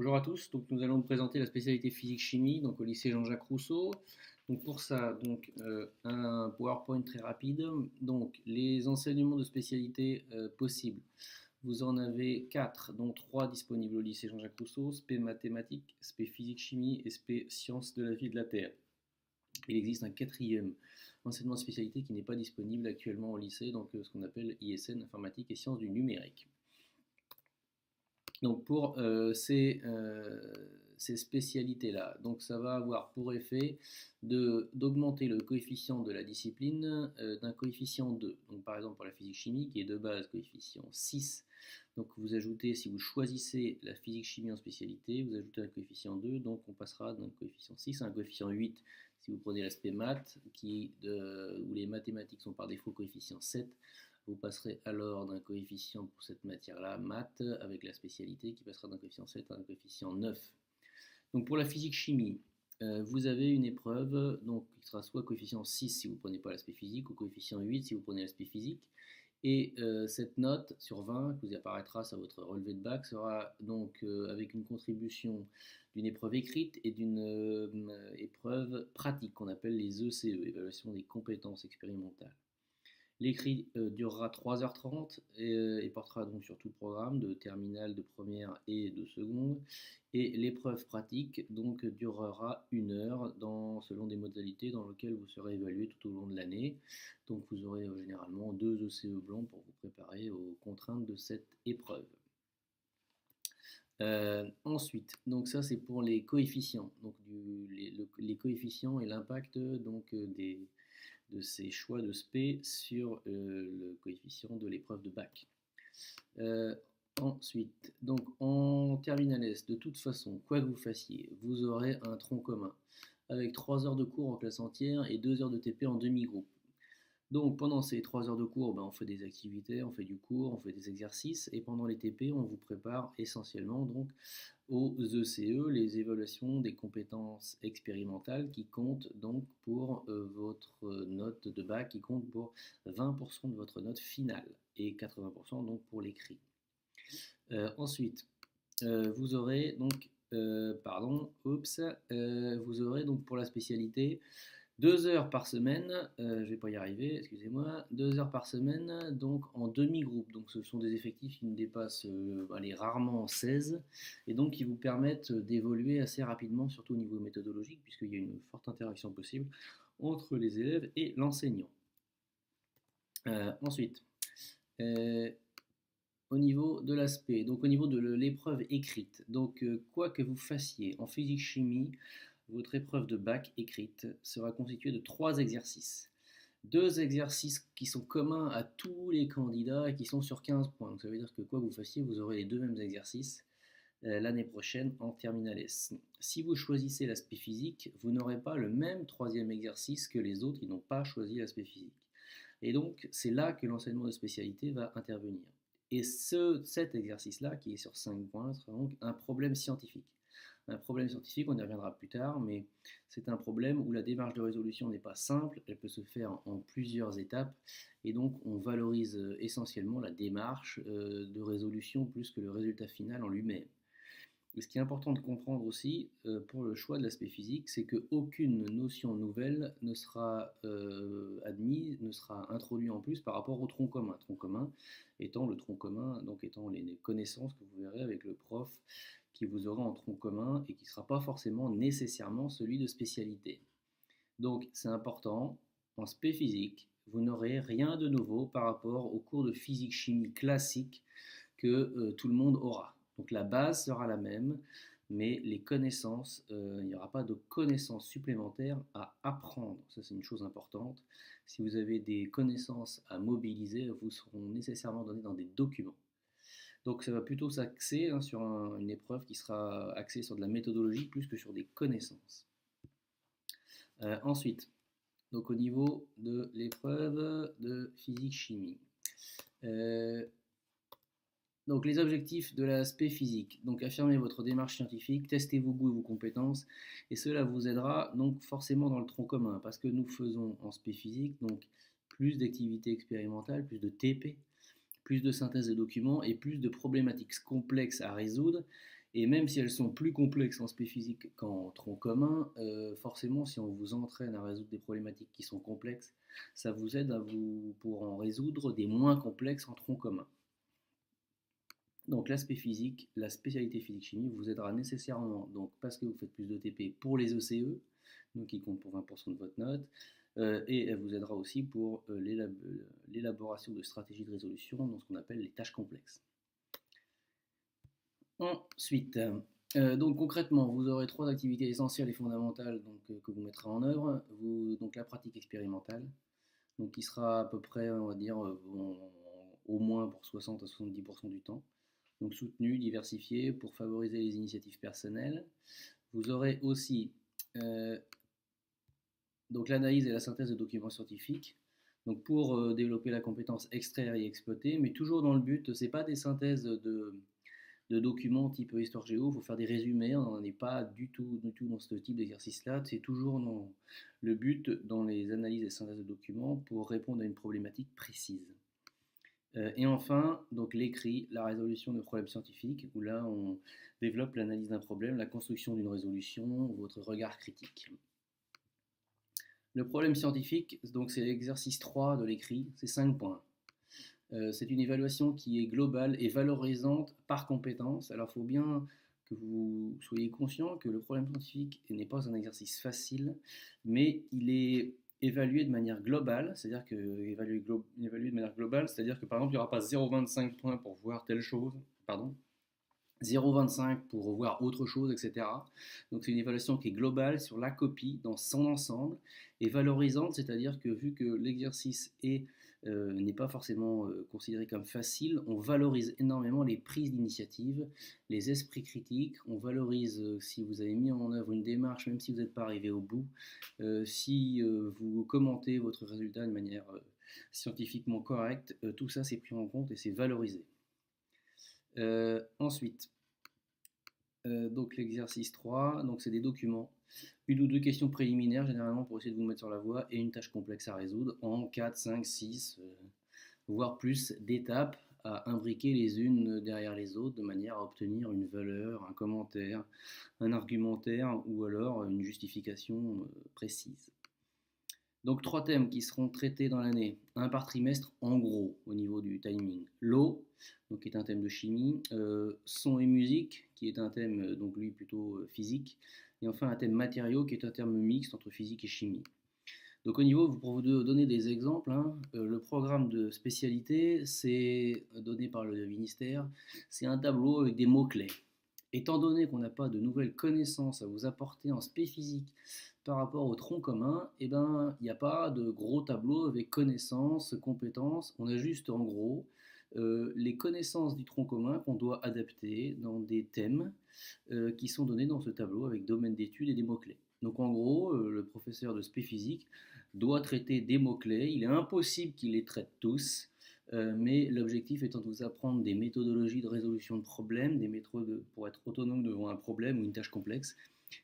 Bonjour à tous, donc nous allons vous présenter la spécialité physique-chimie donc au lycée Jean-Jacques Rousseau. Donc pour ça, un PowerPoint très rapide. Donc les enseignements de spécialité possibles. Vous en avez 4, dont 3 disponibles au lycée Jean-Jacques Rousseau, spé mathématiques, spé physique-chimie et spé sciences de la vie et de la Terre. Il existe un quatrième enseignement de spécialité qui n'est pas disponible actuellement au lycée, donc ce qu'on appelle ISN, informatique et sciences du numérique. Donc pour ces spécialités-là, donc ça va avoir pour effet d'augmenter le coefficient de la discipline d'un coefficient 2. Donc par exemple pour la physique-chimie qui est de base coefficient 6. Donc vous ajoutez, si vous choisissez la physique-chimie en spécialité, vous ajoutez un coefficient 2, donc on passera d'un coefficient 6 à un coefficient 8. Si vous prenez l'aspect maths, où les mathématiques sont par défaut coefficient 7, vous passerez alors d'un coefficient pour cette matière-là, maths, avec la spécialité qui passera d'un coefficient 7 à un coefficient 9. Donc pour la physique-chimie, vous avez une épreuve donc, qui sera soit coefficient 6 si vous ne prenez pas l'aspect physique, ou coefficient 8 si vous prenez l'aspect physique. Et cette note sur 20 qui vous apparaîtra sur votre relevé de bac sera donc avec une contribution d'une épreuve écrite et d'une épreuve pratique qu'on appelle les ECE, évaluation des compétences expérimentales. L'écrit durera 3h30 et portera donc sur tout le programme de terminale, de première et de seconde. Et l'épreuve pratique donc durera 1 heure selon des modalités dans lesquelles vous serez évalué tout au long de l'année. Donc vous aurez généralement 2 ECE blancs pour vous préparer aux contraintes de cette épreuve. Ensuite, donc ça c'est pour les coefficients, donc les coefficients et l'impact de ces choix de spé sur le coefficient de l'épreuve de bac. Ensuite, donc en terminale S, de toute façon, quoi que vous fassiez, vous aurez un tronc commun avec 3 heures de cours en classe entière et 2 heures de TP en demi-groupe. Donc pendant ces 3 heures de cours, on fait des activités, on fait du cours, on fait des exercices, et pendant les TP, on vous prépare essentiellement donc aux ECE, les évaluations des compétences expérimentales qui comptent donc pour votre note de bac, qui comptent pour 20% de votre note finale et 80% donc pour l'écrit. Ensuite, vous aurez donc, vous aurez donc pour la spécialité 2 heures par semaine, je ne vais pas y arriver, excusez-moi, 2 heures par semaine, donc en demi-groupe. Donc ce sont des effectifs qui ne dépassent rarement 16, et donc qui vous permettent d'évoluer assez rapidement, surtout au niveau méthodologique, puisqu'il y a une forte interaction possible entre les élèves et l'enseignant. Ensuite, au niveau de l'aspect, donc au niveau de l'épreuve écrite, donc quoi que vous fassiez en physique-chimie, votre épreuve de bac écrite sera constituée de 3 exercices. 2 exercices qui sont communs à tous les candidats et qui sont sur 15 points. Donc ça veut dire que quoi que vous fassiez, vous aurez les 2 mêmes exercices l'année prochaine en terminale S. Si vous choisissez l'aspect physique, vous n'aurez pas le même 3e exercice que les autres qui n'ont pas choisi l'aspect physique. Et donc c'est là que l'enseignement de spécialité va intervenir. Et cet exercice-là, qui est sur 5 points, sera donc un problème scientifique. Un problème scientifique, on y reviendra plus tard, mais c'est un problème où la démarche de résolution n'est pas simple, elle peut se faire en plusieurs étapes, et donc on valorise essentiellement la démarche de résolution plus que le résultat final en lui-même. Et ce qui est important de comprendre aussi pour le choix de l'aspect physique, c'est qu'aucune notion nouvelle ne sera admise, ne sera introduite en plus par rapport au tronc commun. Tronc commun étant le tronc commun, donc étant les connaissances que vous verrez avec le prof qui vous aura en tronc commun et qui ne sera pas forcément nécessairement celui de spécialité. Donc c'est important, en spé physique, vous n'aurez rien de nouveau par rapport au cours de physique-chimie classique que tout le monde aura. Donc la base sera la même, mais les connaissances, il n'y aura pas de connaissances supplémentaires à apprendre. Ça, c'est une chose importante. Si vous avez des connaissances à mobiliser, vous seront nécessairement données dans des documents. Donc ça va plutôt s'axer sur une épreuve qui sera axée sur de la méthodologie plus que sur des connaissances. Ensuite, donc au niveau de l'épreuve de physique-chimie. Donc les objectifs de l'aspect physique, donc affirmez votre démarche scientifique, testez vos goûts et vos compétences, et cela vous aidera donc forcément dans le tronc commun, parce que nous faisons en spé physique donc plus d'activités expérimentales, plus de TP, plus de synthèse de documents et plus de problématiques complexes à résoudre. Et même si elles sont plus complexes en spé physique qu'en tronc commun, forcément, si on vous entraîne à résoudre des problématiques qui sont complexes, ça vous aide pour en résoudre des moins complexes en tronc commun. Donc l'aspect physique, la spécialité physique-chimie vous aidera nécessairement, donc parce que vous faites plus de TP pour les ECE, donc qui comptent pour 20% de votre note, et elle vous aidera aussi pour l'élaboration de stratégies de résolution dans ce qu'on appelle les tâches complexes. Ensuite, donc concrètement, vous aurez trois activités essentielles et fondamentales que vous mettrez en œuvre. Donc la pratique expérimentale, donc qui sera à peu près, on va dire, au moins pour 60 à 70% du temps. Donc soutenu, diversifié pour favoriser les initiatives personnelles. Vous aurez aussi donc l'analyse et la synthèse de documents scientifiques. Donc pour développer la compétence extraire et exploiter, mais toujours dans le but, c'est pas des synthèses de documents type histoire géo, il faut faire des résumés, on n'en est pas du tout dans ce type d'exercice-là, c'est toujours dans le but dans les analyses et synthèses de documents pour répondre à une problématique précise. Et enfin, donc l'écrit, la résolution de problèmes scientifiques, où là on développe l'analyse d'un problème, la construction d'une résolution, votre regard critique. Le problème scientifique, donc c'est l'exercice 3 de l'écrit, c'est 5 points. C'est une évaluation qui est globale et valorisante par compétence. Alors il faut bien que vous soyez conscient que le problème scientifique n'est pas un exercice facile, mais il est évalué de manière globale, c'est-à-dire que évalué de manière globale, c'est-à-dire que par exemple il n'y aura pas 0,25 points pour voir telle chose, pardon, 0,25 pour voir autre chose, etc. Donc c'est une évaluation qui est globale sur la copie dans son ensemble et valorisante, c'est-à-dire que vu que l'exercice n'est pas forcément considéré comme facile, on valorise énormément les prises d'initiative, les esprits critiques, on valorise si vous avez mis en œuvre une démarche, même si vous n'êtes pas arrivé au bout, si vous commentez votre résultat de manière scientifiquement correcte, tout ça c'est pris en compte et c'est valorisé. Ensuite, donc l'exercice 3, donc c'est des documents, une ou deux questions préliminaires généralement pour essayer de vous mettre sur la voie et une tâche complexe à résoudre en 4, 5, 6, voire plus d'étapes à imbriquer les unes derrière les autres de manière à obtenir une valeur, un commentaire, un argumentaire ou alors une justification précise. Donc 3 thèmes qui seront traités dans l'année, un par trimestre en gros au niveau du timing. L'eau, donc qui est un thème de chimie, son et musique, qui est un thème donc lui plutôt physique, et enfin un thème matériaux qui est un terme mixte entre physique et chimie. Donc au niveau, pour vous donner des exemples, le programme de spécialité, c'est donné par le ministère, c'est un tableau avec des mots-clés. Étant donné qu'on n'a pas de nouvelles connaissances à vous apporter en spé physique par rapport au tronc commun, il n'y a pas de gros tableau avec connaissances, compétences. On a juste en gros les connaissances du tronc commun qu'on doit adapter dans des thèmes qui sont donnés dans ce tableau avec domaine d'études et des mots-clés. Donc en gros, le professeur de spé physique doit traiter des mots-clés. Il est impossible qu'il les traite tous. Mais l'objectif étant de vous apprendre des méthodologies de résolution de problèmes, des méthodes pour être autonome devant un problème ou une tâche complexe.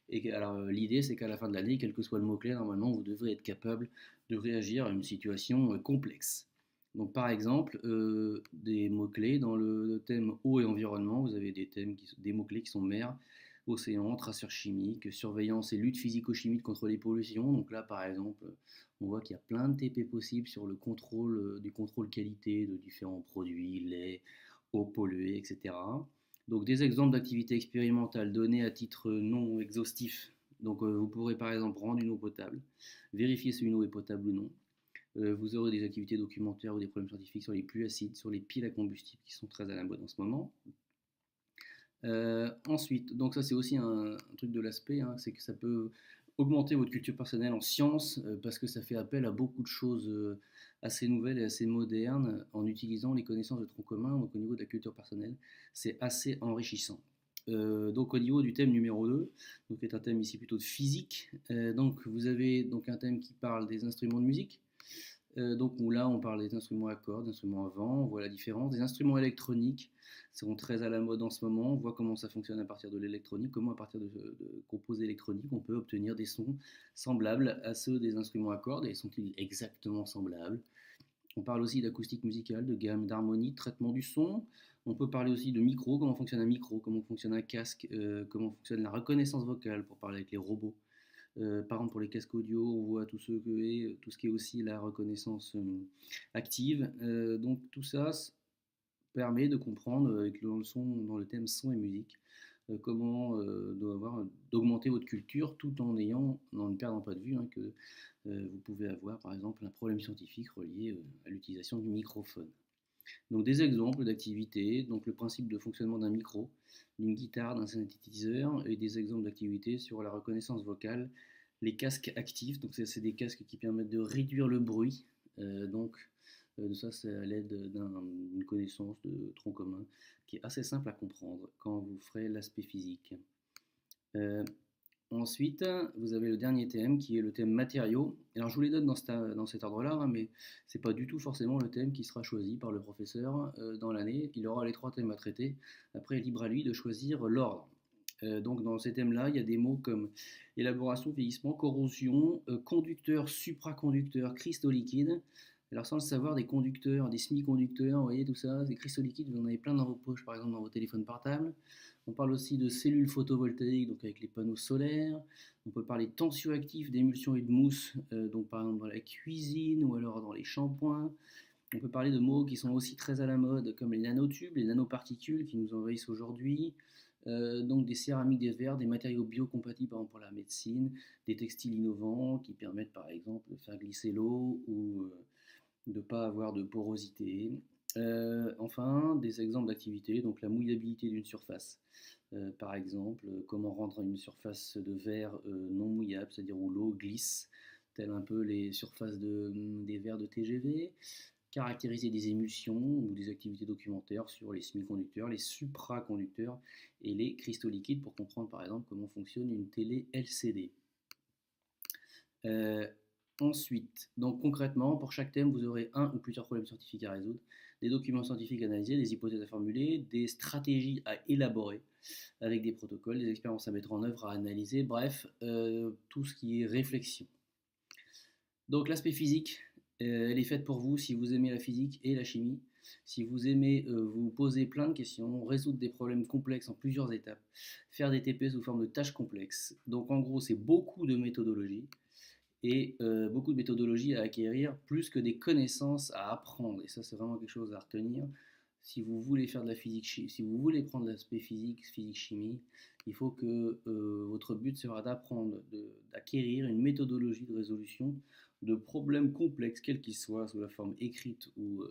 Et alors l'idée c'est qu'à la fin de l'année, quel que soit le mot-clé, normalement vous devrez être capable de réagir à une situation complexe. Donc par exemple, des mots-clés dans le thème eau et environnement, vous avez des mots-clés qui sont mer, océan, traceurs chimiques, surveillance et lutte physico-chimique contre les pollutions. Donc là par exemple, on voit qu'il y a plein de TP possibles sur le contrôle du contrôle qualité de différents produits, lait, eau polluée, etc. Donc des exemples d'activités expérimentales données à titre non exhaustif. Donc vous pourrez par exemple rendre une eau potable, vérifier si une eau est potable ou non. Vous aurez des activités documentaires ou des problèmes scientifiques sur les pluies acides, sur les piles à combustible qui sont très à la mode en ce moment. Ensuite, donc ça c'est aussi un truc de l'aspect, c'est que ça peut augmenter votre culture personnelle en sciences parce que ça fait appel à beaucoup de choses assez nouvelles et assez modernes en utilisant les connaissances de tronc commun. Donc au niveau de la culture personnelle, c'est assez enrichissant. Donc au niveau du thème numéro 2, donc qui est un thème ici plutôt de physique, donc vous avez donc un thème qui parle des instruments de musique. Donc là on parle des instruments à cordes, des instruments à vent, on voit la différence. Des instruments électroniques sont très à la mode en ce moment, on voit comment ça fonctionne à partir de l'électronique, comment à partir de composés électroniques on peut obtenir des sons semblables à ceux des instruments à cordes, et sont-ils exactement semblables? On parle aussi d'acoustique musicale, de gamme, d'harmonie, de traitement du son. On peut parler aussi de micro, comment fonctionne un micro, comment fonctionne un casque, comment fonctionne la reconnaissance vocale pour parler avec les robots. Par exemple, pour les casques audio, on voit tout ce qui est aussi la reconnaissance active. Donc tout ça permet de comprendre dans le thème son et musique comment d'augmenter votre culture tout en ne perdant pas de vue que vous pouvez avoir par exemple un problème scientifique relié à l'utilisation du microphone. Donc des exemples d'activités, donc le principe de fonctionnement d'un micro, d'une guitare, d'un synthétiseur, et des exemples d'activités sur la reconnaissance vocale, les casques actifs, donc c'est des casques qui permettent de réduire le bruit, ça c'est à l'aide d'une connaissance de tronc commun qui est assez simple à comprendre quand vous ferez l'aspect physique. Euh, Ensuite, vous avez le dernier thème qui est le thème matériaux. Alors je vous les donne dans cet ordre-là, mais ce n'est pas du tout forcément le thème qui sera choisi par le professeur dans l'année. Il aura les 3 thèmes à traiter. Après, libre à lui de choisir l'ordre. Donc dans ces thèmes-là, il y a des mots comme élaboration, vieillissement, corrosion, conducteur, supraconducteur, cristaux liquides. Alors sans le savoir, des conducteurs, des semi-conducteurs, vous voyez tout ça, des cristaux liquides, vous en avez plein dans vos poches, par exemple dans vos téléphones portables. On parle aussi de cellules photovoltaïques, donc avec les panneaux solaires. On peut parler de tensioactifs, d'émulsion et de mousse, donc par exemple dans la cuisine ou alors dans les shampoings. On peut parler de mots qui sont aussi très à la mode, comme les nanotubes, les nanoparticules qui nous envahissent aujourd'hui. Donc des céramiques, des verres, des matériaux biocompatibles par exemple pour la médecine, des textiles innovants qui permettent par exemple de faire glisser l'eau ou de ne pas avoir de porosité. Enfin, des exemples d'activités, donc la mouillabilité d'une surface. Par exemple, comment rendre une surface de verre non mouillable, c'est-à-dire où l'eau glisse, tel un peu les surfaces des verres de TGV. Caractériser des émulsions ou des activités documentaires sur les semi-conducteurs, les supraconducteurs et les cristaux liquides pour comprendre par exemple comment fonctionne une télé LCD. Ensuite, donc concrètement, pour chaque thème, vous aurez un ou plusieurs problèmes scientifiques à résoudre, des documents scientifiques à analyser, des hypothèses à formuler, des stratégies à élaborer avec des protocoles, des expériences à mettre en œuvre, à analyser, bref, tout ce qui est réflexion. Donc l'aspect physique, elle est faite pour vous si vous aimez la physique et la chimie, si vous aimez vous poser plein de questions, résoudre des problèmes complexes en plusieurs étapes, faire des TP sous forme de tâches complexes. Donc en gros, c'est beaucoup de méthodologie et beaucoup de méthodologie à acquérir, plus que des connaissances à apprendre. Et ça, c'est vraiment quelque chose à retenir. Si vous voulez faire de la physique, si vous voulez prendre l'aspect physique-chimie, il faut que votre but sera d'apprendre, d'acquérir une méthodologie de résolution de problèmes complexes, quels qu'ils soient, sous la forme écrite ou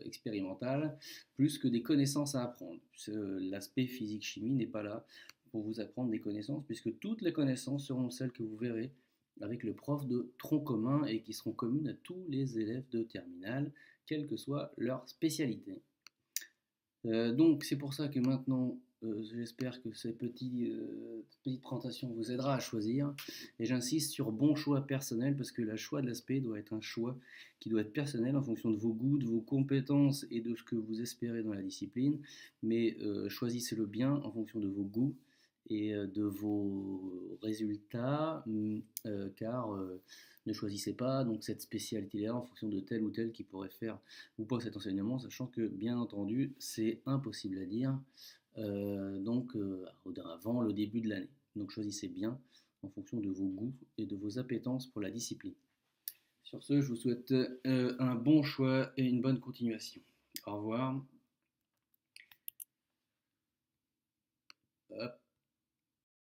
expérimentale, plus que des connaissances à apprendre. L'aspect physique-chimie n'est pas là pour vous apprendre des connaissances, puisque toutes les connaissances seront celles que vous verrez avec le prof de tronc commun et qui seront communes à tous les élèves de terminale, quelle que soit leur spécialité. Donc c'est pour ça que maintenant, j'espère que cette petite présentation vous aidera à choisir. Et j'insiste sur bon choix personnel parce que le choix de l'aspect doit être un choix qui doit être personnel en fonction de vos goûts, de vos compétences et de ce que vous espérez dans la discipline. Mais choisissez-le bien en fonction de vos goûts et de vos résultats, car ne choisissez pas donc cette spécialité-là en fonction de tel ou tel qui pourrait faire ou pas cet enseignement, sachant que bien entendu c'est impossible à dire avant le début de l'année. Donc choisissez bien en fonction de vos goûts et de vos appétences pour la discipline. Sur ce, je vous souhaite un bon choix et une bonne continuation. Au revoir. Hop.